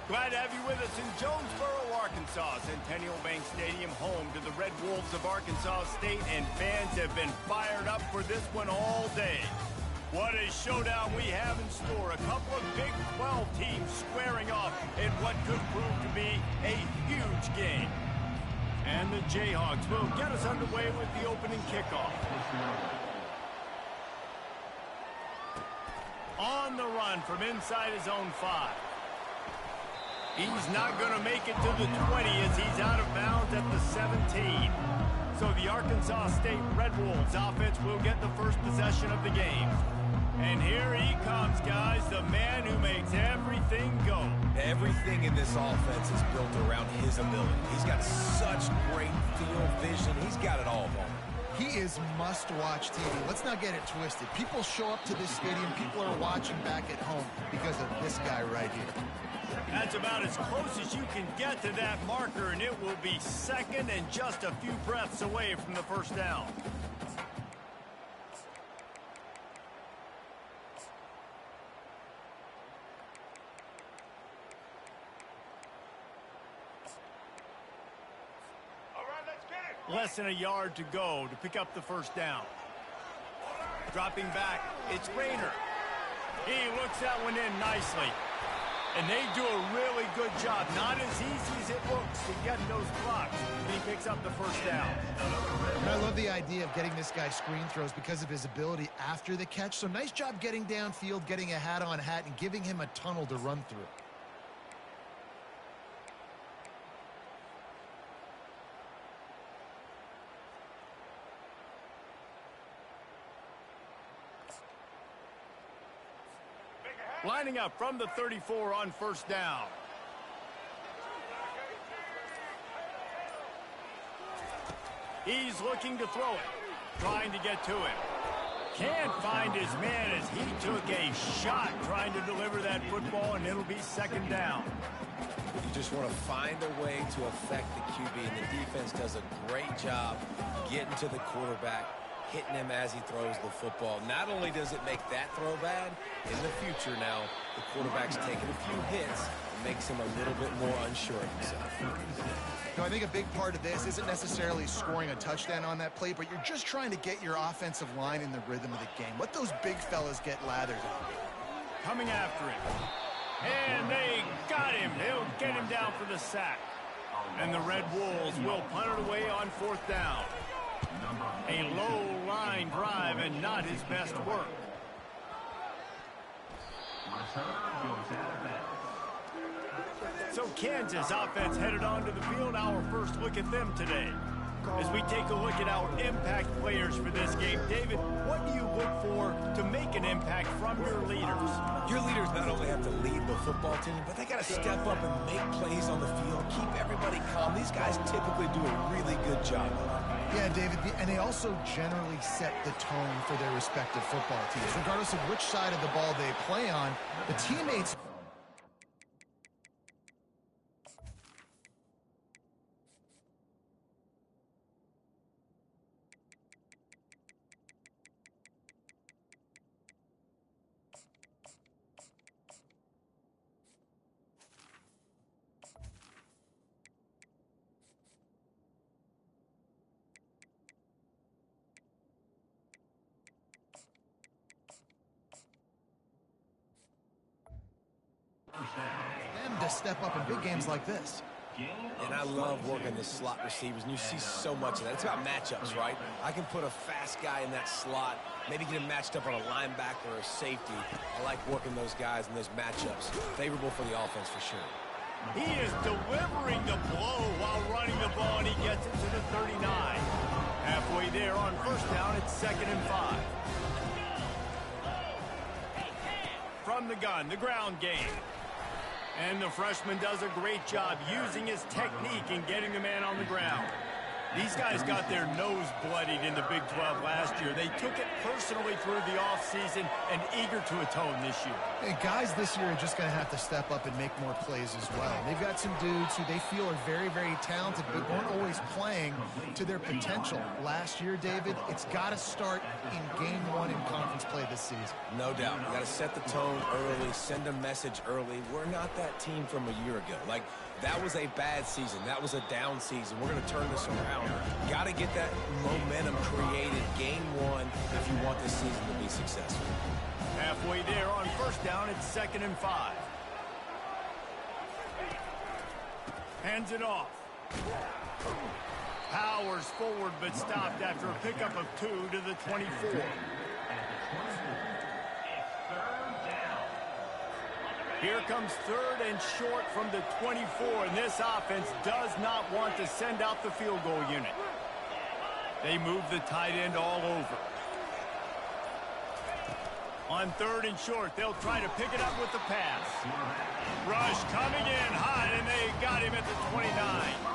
Glad to have you with us in Jonesboro, Arkansas. Centennial Bank Stadium, home to the Red Wolves of Arkansas State, and fans have been fired up for this one all day. What a showdown we have in store. A couple of Big 12 teams squaring off in what could prove to be a huge game. And the Jayhawks will get us underway with the opening kickoff. On the run from inside his own 5. He's not going to make it to the 20 as he's out of bounds at the 17. So the Arkansas State Red Wolves offense will get the first possession of the game. And here he comes, guys, the man who makes everything go. Everything in this offense is built around his ability. He's got such great field vision. He's got it all, Ball. He is must-watch TV. Let's not get it twisted. People show up to this stadium. People are watching back at home because of this guy right here. That's about as close as you can get to that marker, and it will be second and just a few breaths away from the first down. Less than a yard to go to pick up the first down. Dropping back, it's Rayner. He looks that one in nicely. And they do a really good job. Not as easy as it looks to get those blocks. And he picks up the first down. And I love the idea of getting this guy screen throws because of his ability after the catch. So nice job getting downfield, getting a hat-on hat, and giving him a tunnel to run through. Lining up from the 34 on first down. He's looking to throw it, trying to get to him. Can't find his man as he took a shot trying to deliver that football, and it'll be second down. You just want to find a way to affect the QB, and the defense does a great job getting to the quarterback, hitting him as he throws the football. Not only does it make that throw bad, in the future now, the quarterback's taking a few hits and makes him a little bit more unsure of himself. No, I think a big part of this isn't necessarily scoring a touchdown on that play, but you're just trying to get your offensive line in the rhythm of the game. Let those big fellas get lathered on. Coming after him. And they got him. They'll get him down for the sack. And the Red Wolves will punt it away on fourth down. A low line drive and not his best work. So Kansas offense headed onto the field. Our first look at them today. As we take a look at our impact players for this game, David, what do you look for to make an impact from your leaders? Your leaders not only have to lead the football team, but they got to step up and make plays on the field, keep everybody calm. These guys typically do a really good job. Yeah, David, and they also generally set the tone for their respective football teams. Regardless of which side of the ball they play on, the teammates... them to step up in big games like this. And I love working the slot receivers, and you see so much of that. It's about matchups, right? I can put a fast guy in that slot, maybe get him matched up on a linebacker or a safety. I like working those guys in those matchups. Favorable for the offense for sure. He is delivering the blow while running the ball, and he gets it to the 39. Halfway there on first down, it's 2nd and 5. From the gun, the ground game. And the freshman does a great job using his technique and getting the man on the ground. These guys got their nose bloodied in the Big 12 last year. They took it personally through the offseason and eager to atone this year. And guys this year are just going to have to step up and make more plays as well. They've got some dudes who they feel are very, very talented, but weren't always playing to their potential. Last year, David, it's got to start in game one in conference play this season. No doubt. You got to set the tone early, send a message early. We're not that team from a year ago. Like, that was a bad season. That was a down season. We're going to turn this around. Got to get that momentum created game one if you want this season to be successful. Halfway there on first down, it's 2nd and 5. Hands it off. Powers forward but stopped after a pickup of 2 to the 24. Here comes 3rd and short from the 24, and this offense does not want to send out the field goal unit. They move the tight end all over. On 3rd and short, they'll try to pick it up with the pass. Rush coming in hot, and they got him at the 29.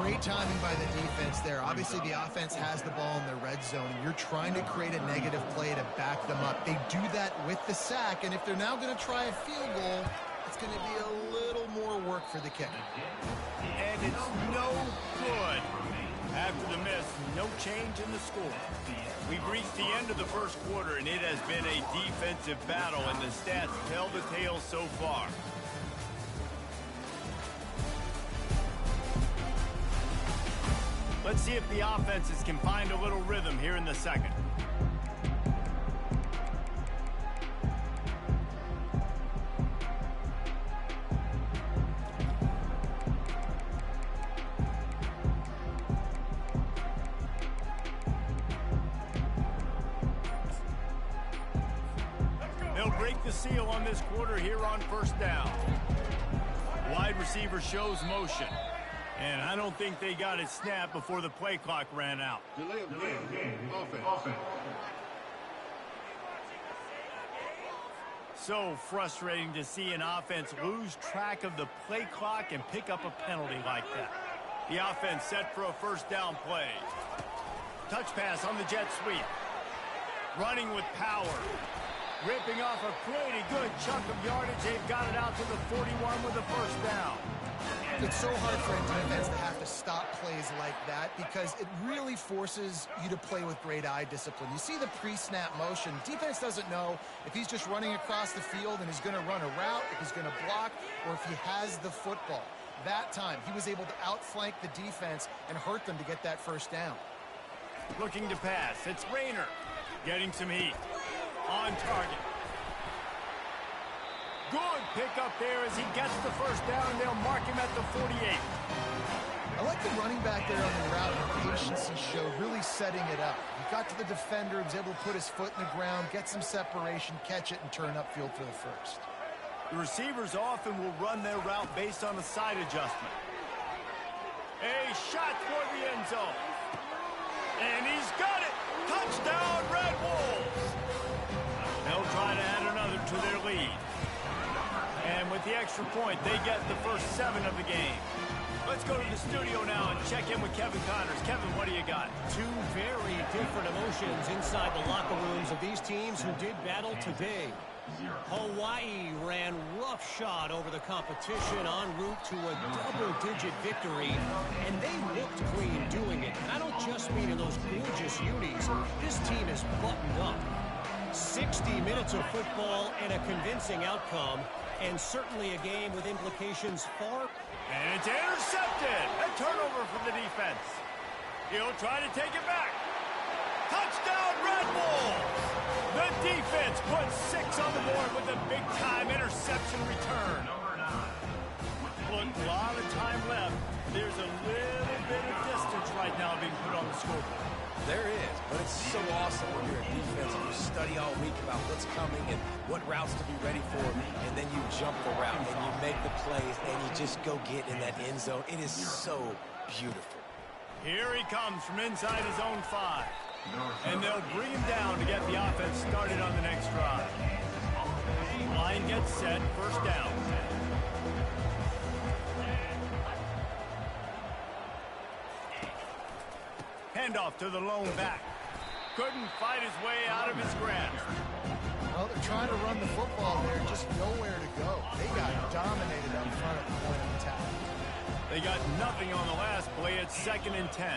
Great timing by the defense there. Obviously, the offense has the ball in the red zone, and you're trying to create a negative play to back them up. They do that with the sack, and if they're now going to try a field goal, it's going to be a little more work for the kicker. And it's no good. After the miss, no change in the score. We've reached the end of the first quarter, and it has been a defensive battle, and the stats tell the tale so far. Let's see if the offenses can find a little rhythm here in the second. They'll break the seal on this quarter here on first down. Wide receiver shows motion. And I don't think they got it snapped before the play clock ran out. Delay of game. Offense. So frustrating to see an offense lose track of the play clock and pick up a penalty like that. The offense set for a first down play. Touch pass on the jet sweep. Running with power. Ripping off a pretty good chunk of yardage. They've got it out to the 41 with a first down. It's so hard for a defense to have to stop plays like that because it really forces you to play with great eye discipline. You see the pre-snap motion. Defense doesn't know if he's just running across the field and he's going to run a route, if he's going to block, or if he has the football. That time, he was able to outflank the defense and hurt them to get that first down. Looking to pass. It's Rayner. Getting some heat. On target. Good pickup there as he gets the first down, and they'll mark him at the 48. I like the running back there on the route and the patience he showed, really setting it up. He got to the defender, he was able to put his foot in the ground, get some separation, catch it, and turn upfield for the first. The receivers often will run their route based on a side adjustment. A shot toward the end zone. And he's got it! Touchdown, Red Wolves! They'll try to add another to their lead. And with the extra point, they get the first 7 of the game. Let's go to the studio now and check in with Kevin Connors. Kevin, what do you got? Two very different emotions inside the locker rooms of these teams who did battle today. Hawaii ran roughshod over the competition en route to a double-digit victory, and they looked clean doing it. And I don't just mean in those gorgeous unis. This team is buttoned up. 60 minutes of football and a convincing outcome, and certainly a game with implications far. And it's intercepted. A turnover for the defense. He'll try to take it back. Touchdown, Red Wolves! The defense puts 6 on the board with a big-time interception return. Look, a lot of time left. There's a little bit of distance right now being put on the scoreboard. There is, but it's so awesome when you're a defense and you study all week about what's coming and what routes to be ready for, and then you jump the route and you make the plays and you just go get in that end zone. It is so beautiful. Here he comes from inside his own 5. And they'll bring him down to get the offense started on the next drive. Line gets set, first down. Handoff to the lone back. Couldn't fight his way out of his grasp. Well, they're trying to run the football there, just nowhere to go. They got dominated up front at the point of attack. They got nothing on the last play. It's 2nd and 10.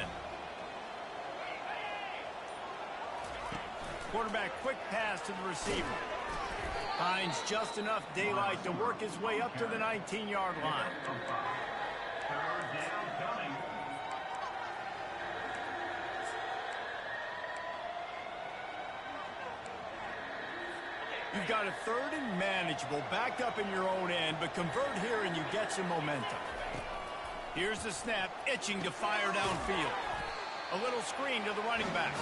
Quarterback quick pass to the receiver. Finds just enough daylight to work his way up to the 19-yard line. You've got a 3rd and manageable, backed up in your own end, but convert here and you get some momentum. Here's the snap, itching to fire downfield. A little screen to the running back.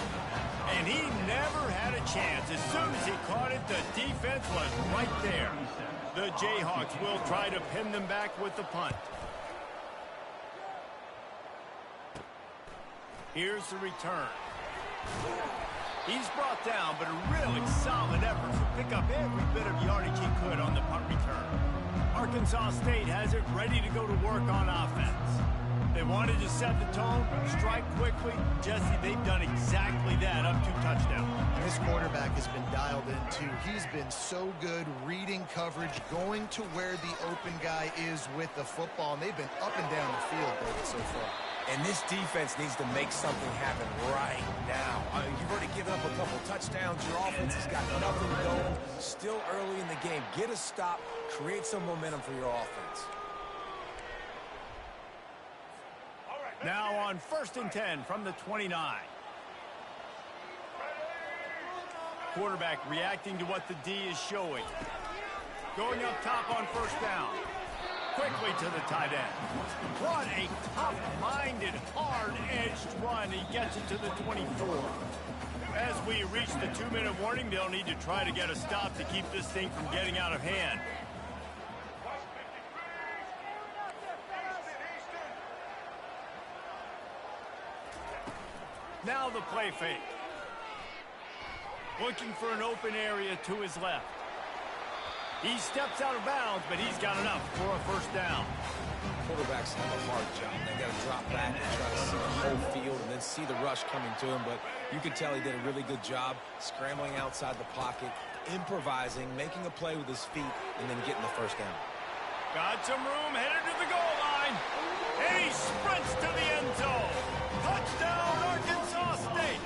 And he never had a chance. As soon as he caught it, the defense was right there. The Jayhawks will try to pin them back with the punt. Here's the return. He's brought down, but a really solid effort to pick up every bit of yardage he could on the punt return. Arkansas State has it ready to go to work on offense. They wanted to set the tone, strike quickly. Jesse, they've done exactly that up to touchdown. This quarterback has been dialed in, too. He's been so good reading coverage, going to where the open guy is with the football, and they've been up and down the field, David, so far. And this defense needs to make something happen right now. You've already given up a couple touchdowns. Your offense has got nothing going. Still early in the game. Get a stop. Create some momentum for your offense. Now on 1st and 10 from the 29. Quarterback reacting to what the D is showing. Going up top on 1st down. Quickly to the tight end. What a tough-minded, hard-edged run. He gets it to the 24. As we reach the 2-minute warning, they'll need to try to get a stop to keep this thing from getting out of hand. Now the play fake. Looking for an open area to his left. He steps out of bounds, but he's got enough for a 1st down. Quarterbacks have a hard job. They got to drop back and try to see the whole field and then see the rush coming to him. But you can tell he did a really good job scrambling outside the pocket, improvising, making a play with his feet, and then getting the 1st down. Got some room, headed to the goal line. And he sprints to the end zone. Touchdown, Arkansas State.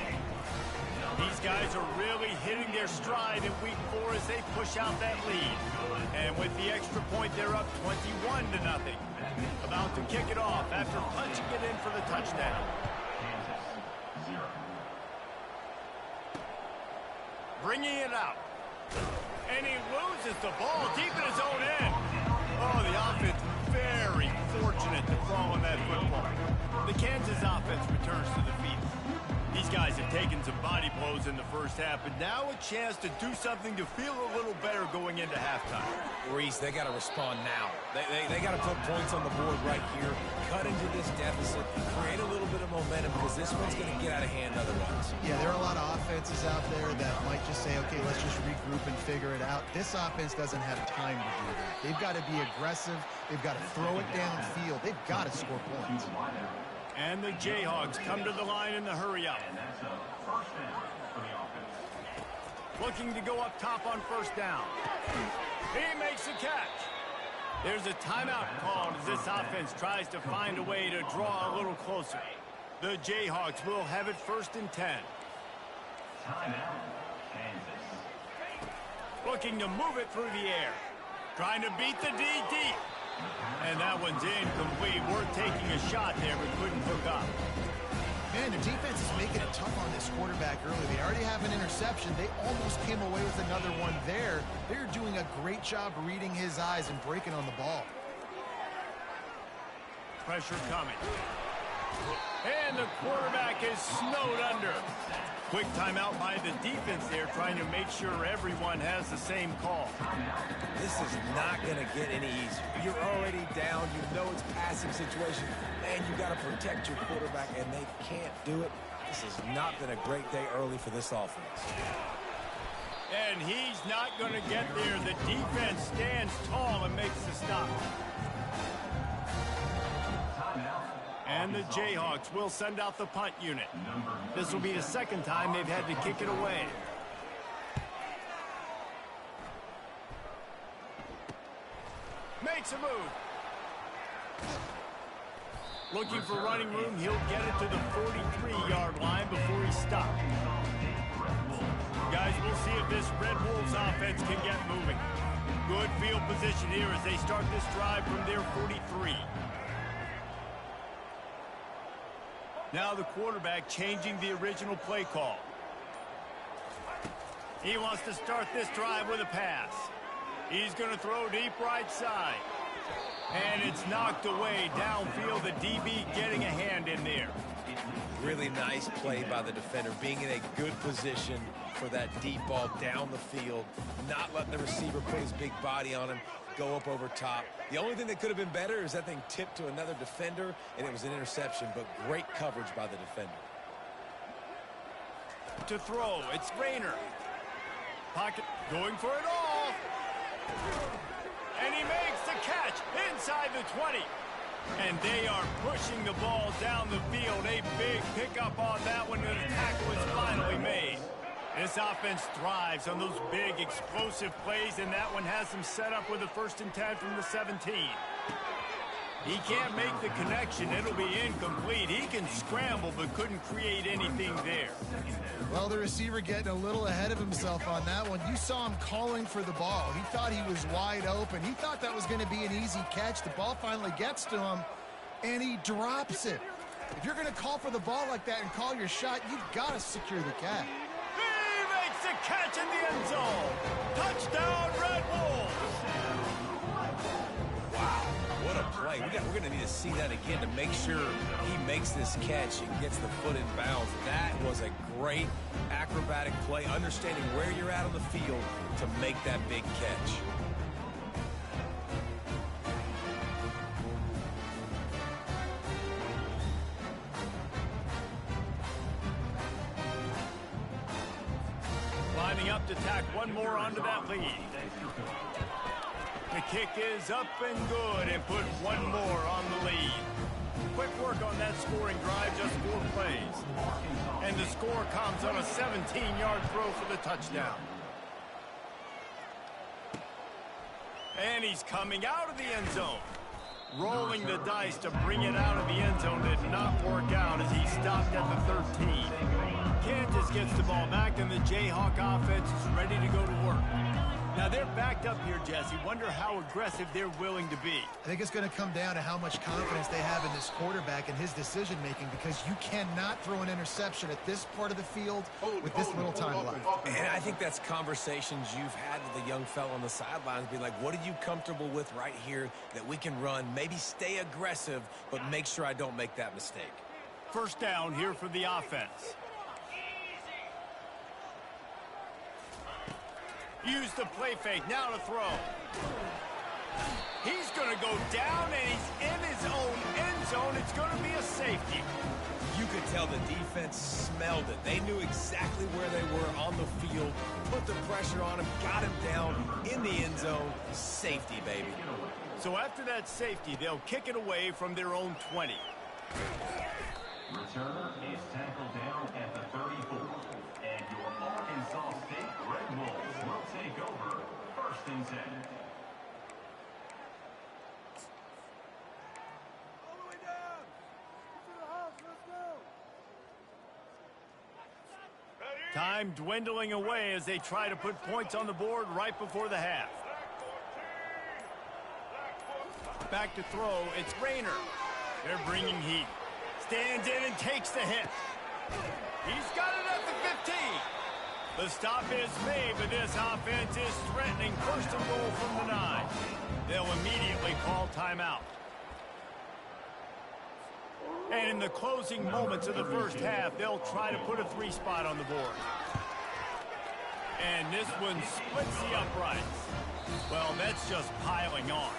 These guys are really hitting their stride in week 4 as they push out that lead. And with the extra point, they're up 21-0. About to kick it off after punching it in for the touchdown. Bringing it out. And he loses the ball deep in his own end. Oh, the offense very fortunate to fall on that football. The Kansas offense returns to the field. These guys have taken some body blows in the 1st half, but now a chance to do something to feel a little better going into halftime. Reese, they got to respond now. They got to put points on the board right here, cut into this deficit, create a little bit of momentum because this one's going to get out of hand otherwise. Yeah, there are a lot of offenses out there that might just say, okay, let's just regroup and figure it out. This offense doesn't have time to do that. They've got to be aggressive. They've got to throw it downfield. They've got to score points. And the Jayhawks come to the line in the hurry-up. Looking to go up top on 1st down. He makes a catch. There's a timeout called as this offense tries to find a way to draw a little closer. The Jayhawks will have it 1st and 10. Looking to move it through the air. Trying to beat the D deep. And that one's incomplete. Worth taking a shot there, but couldn't hook up. Man, the defense is making it tough on this quarterback early. They already have an interception. They almost came away with another one there. They're doing a great job reading his eyes and breaking on the ball. Pressure coming. And the quarterback is snowed under. Quick timeout by the defense there, trying to make sure everyone has the same call. This is not going to get any easier. You're already down. You know it's a passing situation. And you got to protect your quarterback, and they can't do it. This has not been a great day early for this offense. And he's not going to get there. The defense stands tall and makes the stop. And the Jayhawks will send out the punt unit. This will be the second time they've had to kick it away. Makes a move. Looking for running room, he'll get it to the 43-yard line before he stopped. Guys, we'll see if this Red Wolves offense can get moving. Good field position here as they start this drive from their 43. Now the quarterback changing the original play call. He wants to start this drive with a pass. He's going to throw deep right side. And it's knocked away downfield. The DB getting a hand in there. Really nice play by the defender, being in a good position for that deep ball down the field, not letting the receiver put his big body on him, go up over top. The only thing that could have been better is that thing tipped to another defender, and it was an interception, but great coverage by the defender. To throw, it's Rayner. Pocket going for it all. And he makes the catch inside the 20. And they are pushing the ball down the field. A big pickup on that one, and the tackle is finally made. This offense thrives on those big, explosive plays, and that one has them set up with a 1st and 10 from the 17. He can't make the connection. It'll be incomplete. He can scramble, but couldn't create anything there. Well, the receiver getting a little ahead of himself on that one. You saw him calling for the ball. He thought he was wide open. He thought that was going to be an easy catch. The ball finally gets to him, and he drops it. If you're going to call for the ball like that and call your shot, you've got to secure the catch. He makes the catch in the end zone. Touchdown, Red Wolves. Wow, what a play. We're going to need to see that again to make sure he makes this catch and gets the foot in bounds. That was a great acrobatic play, understanding where you're at on the field to make that big catch. Lining up to tack one more onto that lead. The kick is up and good, and put one more on the lead. Quick work on that scoring drive, just 4 plays. And the score comes on a 17-yard throw for the touchdown. And he's coming out of the end zone. Rolling the dice to bring it out of the end zone did not work out as he stopped at the 13. Kansas gets the ball back, and the Jayhawk offense is ready to go to work. Now they're backed up here, Jesse. Wonder how aggressive they're willing to be. I think it's going to come down to how much confidence they have in this quarterback and his decision-making, because you cannot throw an interception at this part of the field with this little time left. And I think that's conversations you've had with the young fella on the sidelines, being like, what are you comfortable with right here that we can run? Maybe stay aggressive, but make sure I don't make that mistake. 1st down here for the offense. Use the play fake, now to throw. He's going to go down, and he's in his own end zone. It's going to be a safety. You could tell the defense smelled it. They knew exactly where they were on the field, put the pressure on him, got him down in the end zone. Safety, baby. So after that safety, they'll kick it away from their own 20. Returner is tackled down at the 34. And your Arkansas State Red Wolves will take over 1st and 10. Time dwindling away as they try to put points on the board right before the half. Back to throw, it's Rayner. They're bringing heat. Stands in and takes the hit. He's got it at the 15. The stop is made, but this offense is threatening 1st and goal from the 9. They'll immediately call timeout. And in the closing moments of the 1st half, they'll try to put a 3 spot on the board. And this one splits the uprights. Well, that's just piling on.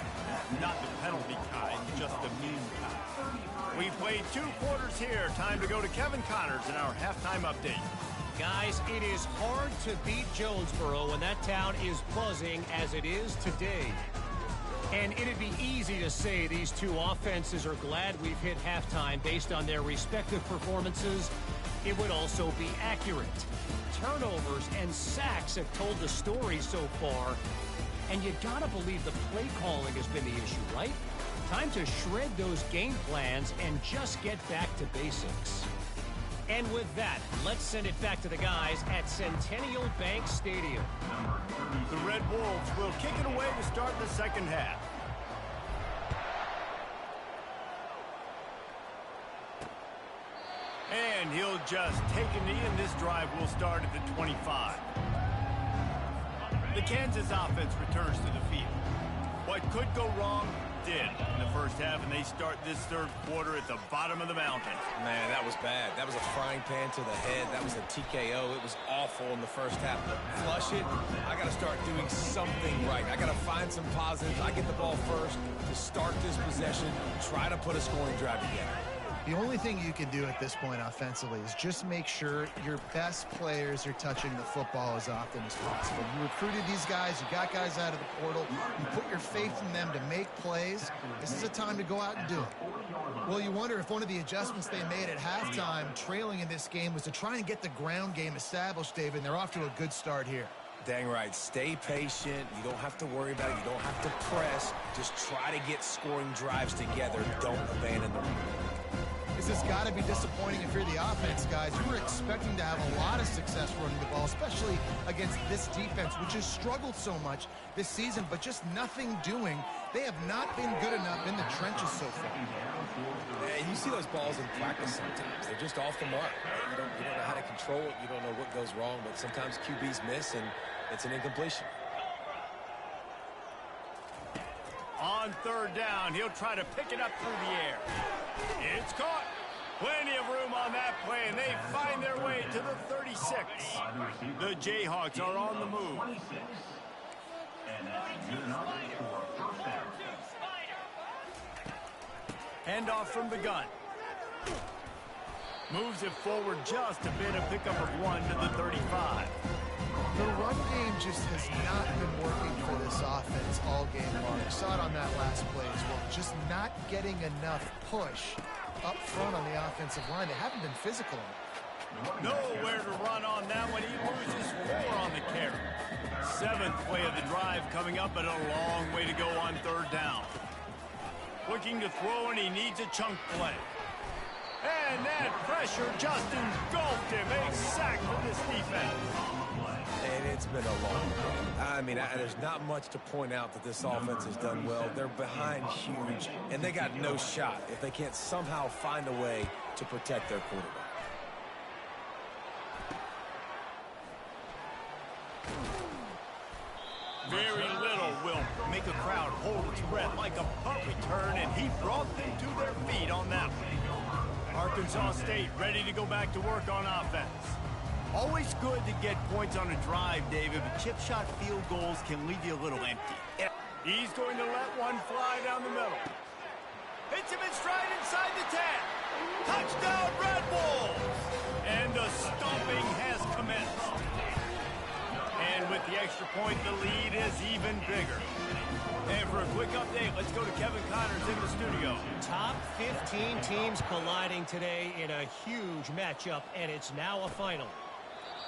Not the penalty kind, just the mean kind. We played 2 quarters here. Time to go to Kevin Connors in our halftime update. Guys, it is hard to beat Jonesboro when that town is buzzing as it is today. And And it'd be easy to say these two offenses are glad we've hit halftime based on their respective performances. It would also be accurate. Turnovers and sacks have told the story so far. And you gotta believe the play calling has been the issue, right? Time to shred those game plans and just get back to basics. And with that, let's send it back to the guys at Centennial Bank Stadium. The Red Wolves will kick it away to start the second half. And he'll just take a knee, and this drive will start at the 25. The Kansas offense returns to the field. What could go wrong did in the first half, and they start this third quarter at the bottom of the mountain. Man, that was bad. That was a frying pan to the head. That was a TKO. It was awful in the first half. Flush it. I got to start doing something right. I got to find some positives. I get the ball first to start this possession, try to put a scoring drive together. The only thing you can do at this point offensively is just make sure your best players are touching the football as often as possible. You recruited these guys, you got guys out of the portal, you put your faith in them to make plays. This is a time to go out and do it. Well, you wonder if one of the adjustments they made at halftime, trailing in this game, was to try and get the ground game established, David, and they're off to a good start here. Dang right. Stay patient. You don't have to worry about it. You don't have to press. Just try to get scoring drives together. Don't abandon the run. This has got to be disappointing if you're the offense, guys. You were expecting to have a lot of success running the ball, especially against this defense, which has struggled so much this season, but just nothing doing. They have not been good enough in the trenches so far. And you see those balls in practice sometimes. They're just off the mark. You don't know how to control it. You don't know what goes wrong, but sometimes QBs miss, and it's an incompletion. On third down, he'll try to pick it up through the air. It's caught. Plenty of room on that play, and they find their way to the 36. The Jayhawks are on the move. And that's good enough for a first down. Handoff from the gun. Moves it forward just a bit, a pickup of 1 to the 35. The run game just has not been working for this offense all game long. You saw it on that last play as well. Just not getting enough push up front on the offensive line. They haven't been physical enough. Nowhere to run on that one. He loses 4 on the carry. 7th play of the drive coming up, but a long way to go on third down. Looking to throw, and he needs a chunk play. And that pressure just engulfed him. A sack for this defense. And it's been a long day. I mean, there's not much to point out that this offense has done well. They're behind huge, and they got no shot if they can't somehow find a way to protect their quarterback. Very little will make a crowd hold its breath like a punt return, and he brought them to their feet on that one. Arkansas State ready to go back to work on offense. Always good to get points on a drive, David, but chip shot field goals can leave you a little empty. He's going to let one fly down the middle. Hits him in stride inside the 10. Touchdown, Red Wolves! And the stomping has commenced. And with the extra point, the lead is even bigger. And for a quick update, let's go to Kevin Connors in the studio. Top 15 teams colliding today in a huge matchup, and it's now a final.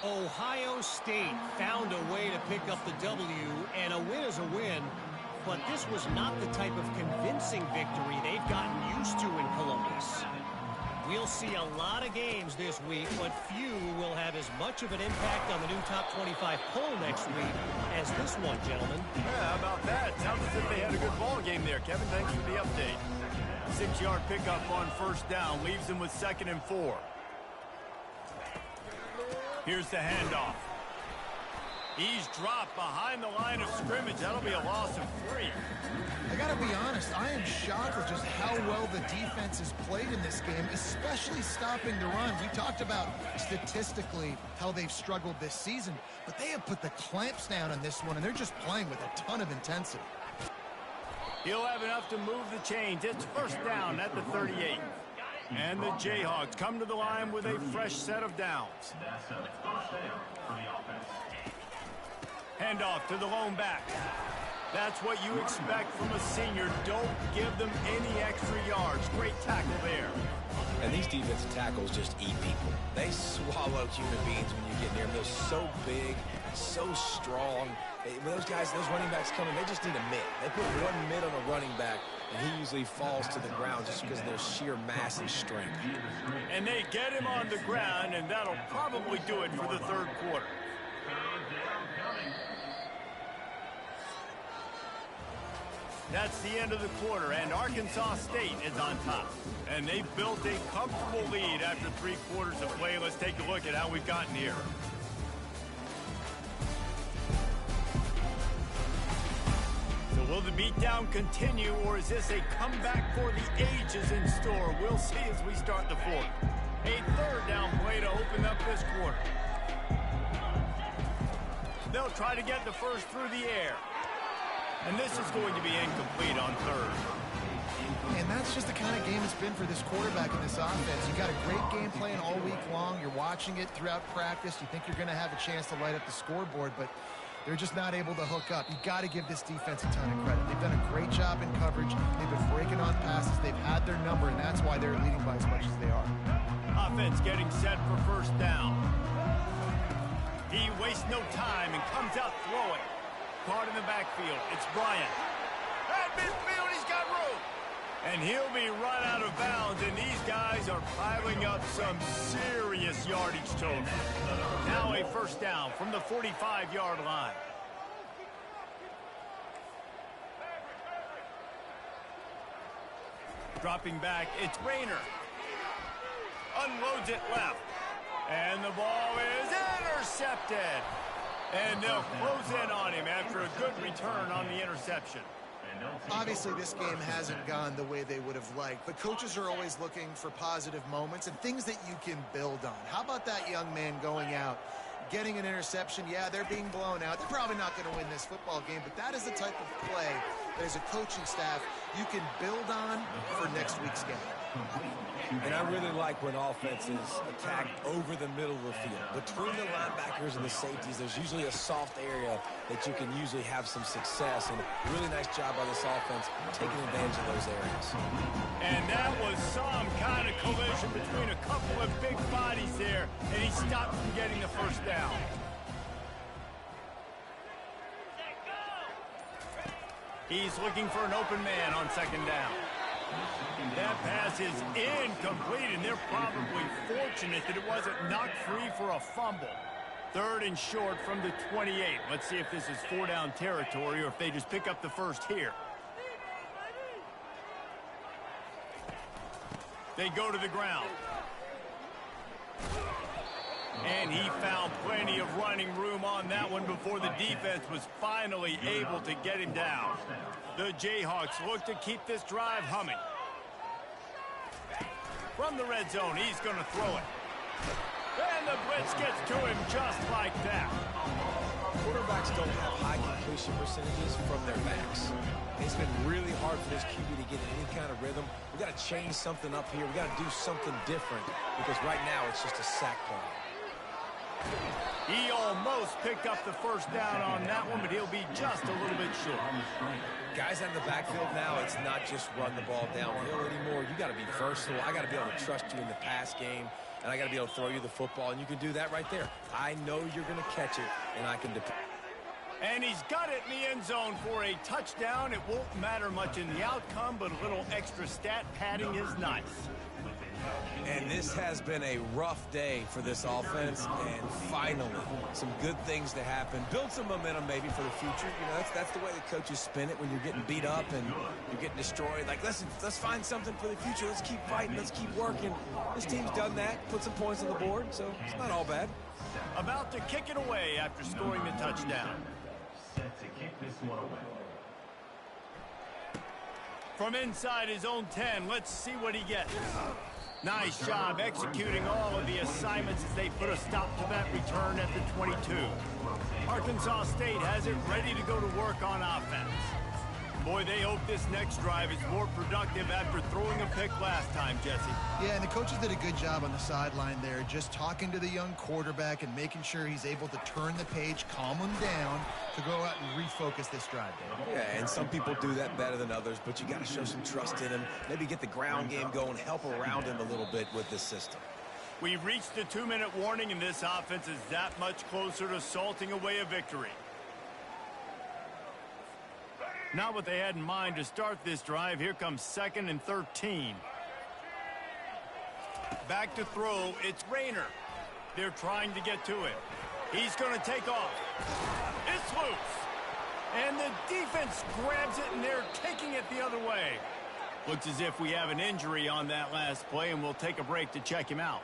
Ohio State found a way to pick up the W, and a win is a win, but this was not the type of convincing victory they've gotten used to in Columbus. We'll see a lot of games this week, but few will have as much of an impact on the new top 25 poll next week as this one, gentlemen. Yeah, how about that? Sounds as if they had a good ball game there. Kevin, thanks for the update. 6-yard pickup on first down leaves them with 2nd and 4. Here's the handoff. He's dropped behind the line of scrimmage. That'll be a loss of 3. I got to be honest, I am shocked at just how well the defense has played in this game, especially stopping the run. We talked about statistically how they've struggled this season, but they have put the clamps down on this one, and they're just playing with a ton of intensity. He'll have enough to move the chains. It's first down at the 38. And the Jayhawks come to the line with a fresh set of downs. That's a first down for the offense. Handoff to the lone back. That's what you expect from a senior. Don't give them any extra yards. Great tackle there. And these defensive tackles just eat people. They swallow human beings when you get near them. They're so big, so strong. When those guys, those running backs come in, they just need a mid. They put one mid on a running back, and he usually falls to the ground just because of their sheer mass and strength. And they get him on the ground, and that'll probably do it for the third quarter. That's the end of the quarter, and Arkansas State is on top. And they've built a comfortable lead after 3 quarters of play. Let's take a look at how we've gotten here. So will the beatdown continue, or is this a comeback for the ages in store? We'll see as we start the fourth. A third down play to open up this quarter. They'll try to get the first through the air. And this is going to be incomplete on third. And that's just the kind of game it's been for this quarterback in this offense. You got a great game plan all week long. You're watching it throughout practice. You think you're going to have a chance to light up the scoreboard, but they're just not able to hook up. You got to give this defense a ton of credit. They've done a great job in coverage. They've been breaking on passes. They've had their number, and that's why they're leading by as much as they are. Offense getting set for first down. He wastes no time and comes out throwing. Caught in the backfield. It's Bryant. At midfield, he's got room. And he'll be run out of bounds, and these guys are piling up some serious yardage total. Now a first down from the 45-yard line. Dropping back, it's Rayner. Unloads it left. And the ball is intercepted. And they'll close in on him after a good return on the interception. Obviously, this game hasn't gone the way they would have liked, but coaches are always looking for positive moments and things that you can build on. How about that young man going out, getting an interception? Yeah, they're being blown out. They're probably not going to win this football game, but that is the type of play that as a coaching staff you can build on for next week's game. And I really like when offenses attack over the middle of the field. Between the linebackers and the safeties, there's usually a soft area that you can usually have some success. And a really nice job by this offense taking advantage of those areas. And that was some kind of collision between a couple of big bodies there, and he stopped from getting the first down. He's looking for an open man on second down. That pass is incomplete, and they're probably fortunate that it wasn't knocked free for a fumble. Third and short from the 28. Let's see if this is 4-down territory or if they just pick up the first here. They go to the ground. And he found plenty of running room on that one before the defense was finally able to get him down. The Jayhawks look to keep this drive humming. From the red zone, he's going to throw it. And the blitz gets to him just like that. Quarterbacks don't have high completion percentages from their backs. It's been really hard for this QB to get in any kind of rhythm. We've got to change something up here. We've got to do something different because right now it's just a sack play. He almost picked up the first down on that one, but he'll be just a little bit short. Guys out of the backfield now, it's not just run the ball downhill anymore. You got to be versatile. I got to be able to trust you in the pass game, and I got to be able to throw you the football, and you can do that right there. I know you're going to catch it, and I can depend. And he's got it in the end zone for a touchdown. It won't matter much in the outcome, but a little extra stat padding is nice. And this has been a rough day for this offense, and finally, some good things to happen. Build some momentum maybe for the future. You know, that's the way the coaches spin it when you're getting beat up and you're getting destroyed. Like, listen, let's find something for the future. Let's keep fighting. Let's keep working. This team's done that, put some points on the board, so it's not all bad. About to kick it away after scoring the touchdown. Set to kick this one away. From inside his own 10, let's see what he gets. Nice job executing all of the assignments as they put a stop to that return at the 22. Arkansas State has it ready to go to work on offense. Boy, they hope this next drive is more productive after throwing a pick last time, Jesse. Yeah, and the coaches did a good job on the sideline there, just talking to the young quarterback and making sure he's able to turn the page, calm him down to go out and refocus this drive, Dave. Yeah, and some people do that better than others, but you got to show some trust in him. Maybe get the ground game going, help around him a little bit with this system. We've reached the 2-minute warning, and this offense is that much closer to salting away a victory. Not what they had in mind to start this drive. Here comes 2nd and 13. Back to throw. It's Rayner. They're trying to get to it. He's going to take off. It's loose. And the defense grabs it, and they're taking it the other way. Looks as if we have an injury on that last play, and we'll take a break to check him out.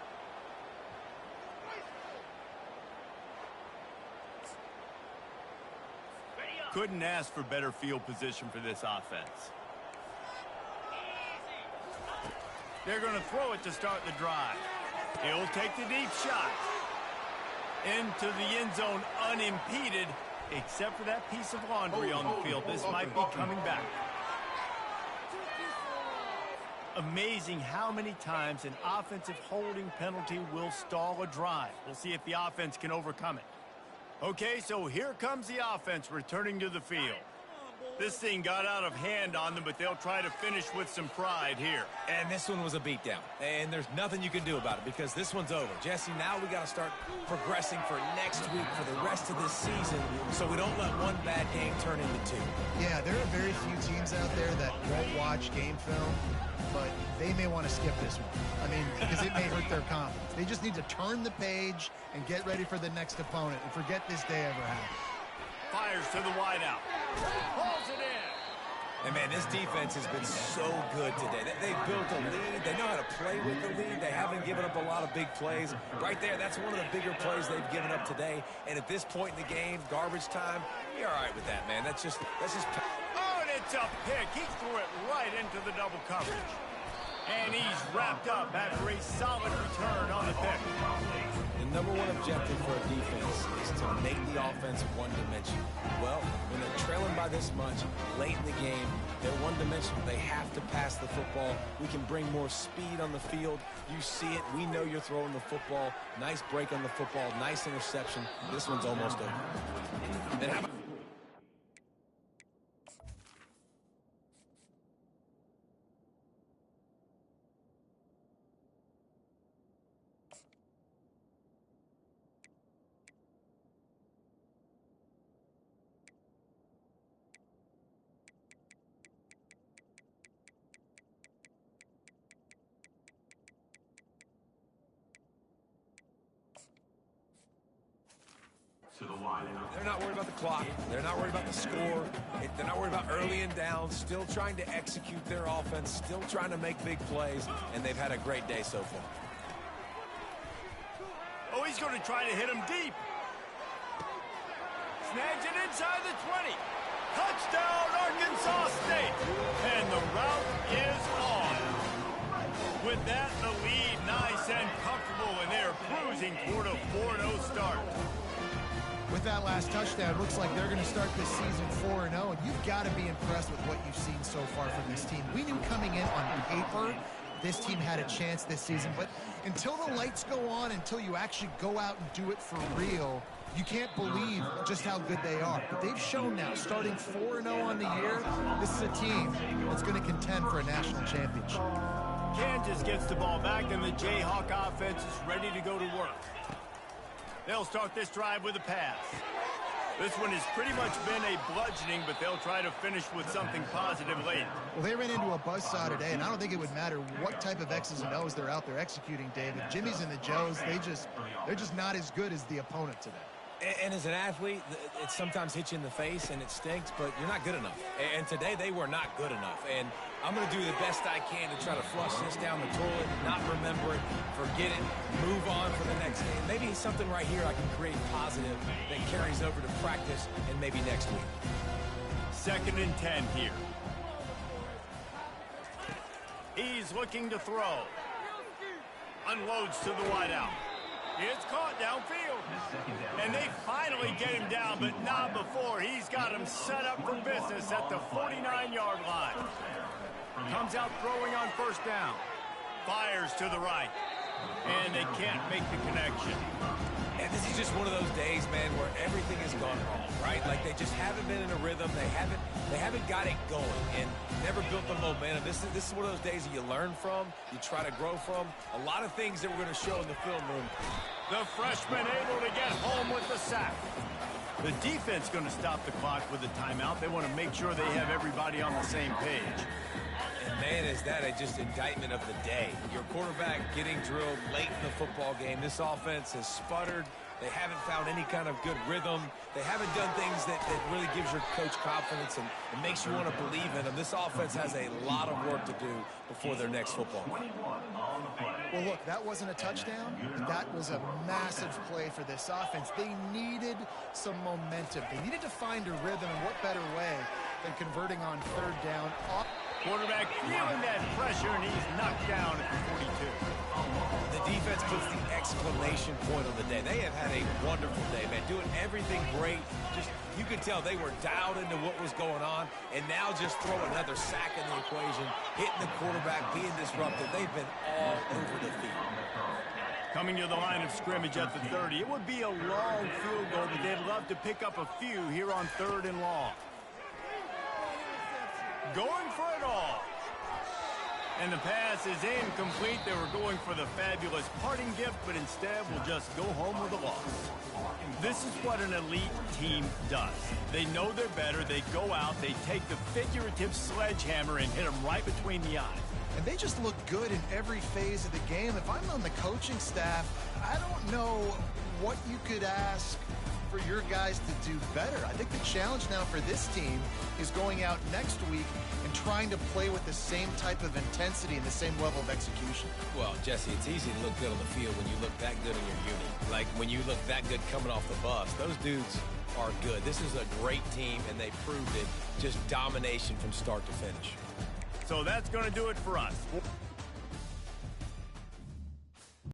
Couldn't ask for better field position for this offense. They're going to throw it to start the drive. He'll take the deep shot. Into the end zone unimpeded, except for that piece of laundry on the field. This might be coming back. Amazing how many times an offensive holding penalty will stall a drive. We'll see if the offense can overcome it. Okay, so here comes the offense returning to the field. This thing got out of hand on them, but they'll try to finish with some pride here. And this one was a beatdown. And there's nothing you can do about it because this one's over. Jesse, now we got to start progressing for next week for the rest of this season so we don't let one bad game turn into two. Yeah, there are very few teams out there that won't watch game film, but they may want to skip this one. I mean, because it may hurt their confidence. They just need to turn the page and get ready for the next opponent and forget this day ever happened. Fires to the wideout. Pulls it in. And, man, this defense has been so good today. They've built a lead. They know how to play with the lead. They haven't given up a lot of big plays. Right there, that's one of the bigger plays they've given up today. And at this point in the game, garbage time, you're all right with that, man. That's just. Oh, and it's a pick. He threw it right into the double coverage. And he's wrapped up after a solid return on the pick. The number one objective for a defense is to make the offense one-dimensional. Well, when they're trailing by this much, late in the game, they're one-dimensional. They have to pass the football. We can bring more speed on the field. You see it. We know you're throwing the football. Nice break on the football. Nice interception. This one's almost over. Then how about to the wideout. They're not worried about the clock. They're not worried about the score. They're not worried about early and down. Still trying to execute their offense. Still trying to make big plays. And they've had a great day so far. Oh, he's going to try to hit him deep. Snags it inside the 20. Touchdown, Arkansas State. And the route is on. With that, the lead nice and comfortable, and they're cruising toward a 4-0 start. With that last touchdown, looks like they're going to start this season 4-0, and you've got to be impressed with what you've seen so far from this team. We knew coming in on paper this team had a chance this season, but until the lights go on, until you actually go out and do it for real, you can't believe just how good they are. But they've shown now, starting 4-0 on the year, this is a team that's going to contend for a national championship. Kansas gets the ball back, and the Jayhawk offense is ready to go to work. They'll start this drive with a pass. This one has pretty much been a bludgeoning, but they'll try to finish with something positive late. Well, they ran into a buzzsaw today, and I don't think it would matter what type of X's and O's they're out there executing, David. Jimmy's and the Joes, they're just not as good as the opponent today. And as an athlete, it sometimes hits you in the face and it stinks, but you're not good enough. And today they were not good enough. And I'm going to do the best I can to try to flush this down the toilet, not remember it, forget it, move on for the next game. Maybe something right here I can create positive that carries over to practice and maybe next week. 2nd and 10 here. He's looking to throw. Unloads to the wideout. It's caught downfield. And they finally get him down, but not before. He's got him set up for business at the 49-yard line. Comes out throwing on first down. Fires to the right. And they can't make the connection. And this is just one of those days, man, where everything has gone wrong, right? Like they just haven't been in a rhythm. They haven't got it going and never built the momentum. This is one of those days that you learn from, you try to grow from. A lot of things that we're going to show in the film room. The freshman able to get home with the sack. The defense going to stop the clock with a timeout. They want to make sure they have everybody on the same page. And man, is that just indictment of the day. Your quarterback getting drilled late in the football game. This offense has sputtered. They haven't found any kind of good rhythm. They haven't done things that really gives your coach confidence and makes you want to believe in them. This offense has a lot of work to do before their next football game. Well, look, that wasn't a touchdown. That was a massive play for this offense. They needed some momentum. They needed to find a rhythm, and what better way than converting on third down. Quarterback feeling that pressure, and he's knocked down at the 42. The defense puts the exclamation point on the day. They have had a wonderful day, man, doing everything great. Just, you could tell they were dialed into what was going on, and now just throw another sack in the equation, hitting the quarterback, being disruptive. They've been all over the field. Coming to the line of scrimmage at the 30. It would be a long field goal, but they'd love to pick up a few here on 3rd and long. Going for it all. And the pass is incomplete. They were going for the fabulous parting gift, but instead will just go home with a loss. This is what an elite team does. They know they're better. They go out. They take the figurative sledgehammer and hit them right between the eyes. And they just look good in every phase of the game. If I'm on the coaching staff, I don't know what you could ask for your guys to do better. I think the challenge now for this team is going out next week and trying to play with the same type of intensity and the same level of execution. Well, Jesse, it's easy to look good on the field when you look that good in your unit. Like when you look that good coming off the bus. Those dudes are good. This is a great team, and they proved it. Just domination from start to finish. So that's going to do it for us.